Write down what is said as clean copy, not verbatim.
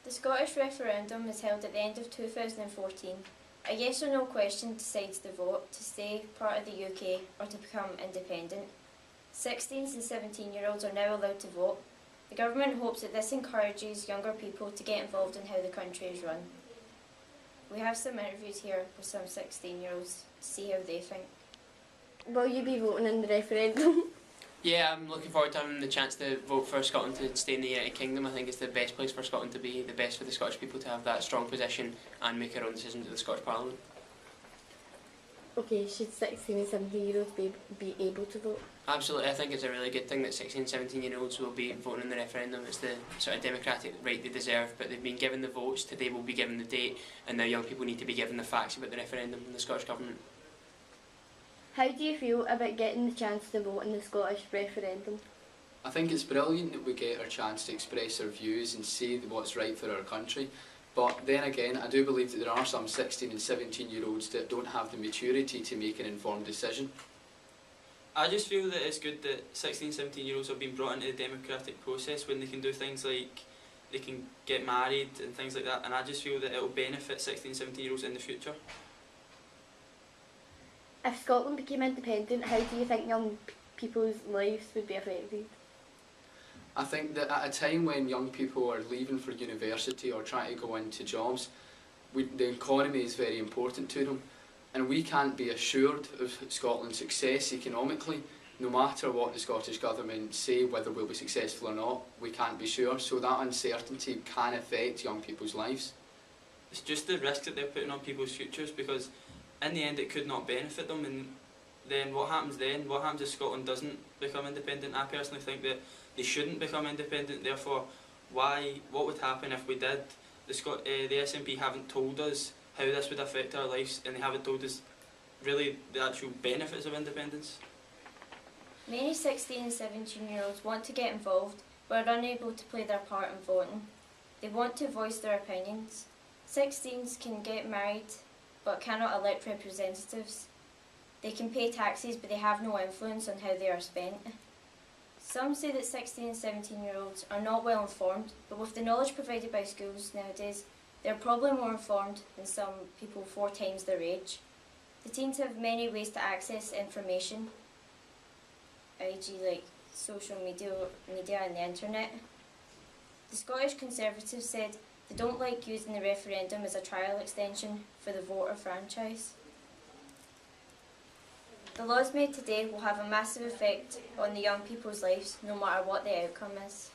The Scottish referendum is held at the end of 2014. A yes or no question decides the vote to stay part of the UK or to become independent. 16s and 17-year-olds are now allowed to vote. The government hopes that this encourages younger people to get involved in how the country is run. We have some interviews here with some 16-year-olds to see how they think. Will you be voting in the referendum? Yeah, I'm looking forward to having the chance to vote for Scotland to stay in the United Kingdom. I think it's the best place for Scotland to be, the best for the Scottish people to have that strong position and make our own decisions at the Scottish Parliament. Okay, should 16 and 17-year-olds be able to vote? Absolutely, I think it's a really good thing that 16 and 17-year-olds will be voting in the referendum. It's the sort of democratic right they deserve, but they've been given the votes, today will be given the date, and now young people need to be given the facts about the referendum and the Scottish Government. How do you feel about getting the chance to vote in the Scottish referendum? I think it's brilliant that we get our chance to express our views and say what's right for our country. But then again, I do believe that there are some 16 and 17-year-olds that don't have the maturity to make an informed decision. I just feel that it's good that 16 and 17-year-olds have been brought into the democratic process when they can do things like they can get married and things like that, and I just feel that it will benefit 16 and 17-year-olds in the future. If Scotland became independent, how do you think young people's lives would be affected? I think that at a time when young people are leaving for university or trying to go into jobs, the economy is very important to them, and we can't be assured of Scotland's success economically. No matter what the Scottish Government say, whether we'll be successful or not, we can't be sure, so that uncertainty can affect young people's lives. It's just the risk that they're putting on people's futures, because in the end it could not benefit them, and then what happens then? What happens if Scotland doesn't become independent? I personally think that they shouldn't become independent, therefore what would happen if we did? The SNP haven't told us how this would affect our lives, and they haven't told us really the actual benefits of independence. Many 16 and 17-year-olds want to get involved but are unable to play their part in voting. They want to voice their opinions. 16s can get married but cannot elect representatives. They can pay taxes but they have no influence on how they are spent. Some say that 16 and 17-year-olds are not well informed, but with the knowledge provided by schools nowadays, they are probably more informed than some people 4 times their age. The teens have many ways to access information, e.g. like social media and the internet. The Scottish Conservatives said they don't like using the referendum as a trial extension for the voter franchise. The laws made today will have a massive effect on the young people's lives, no matter what the outcome is.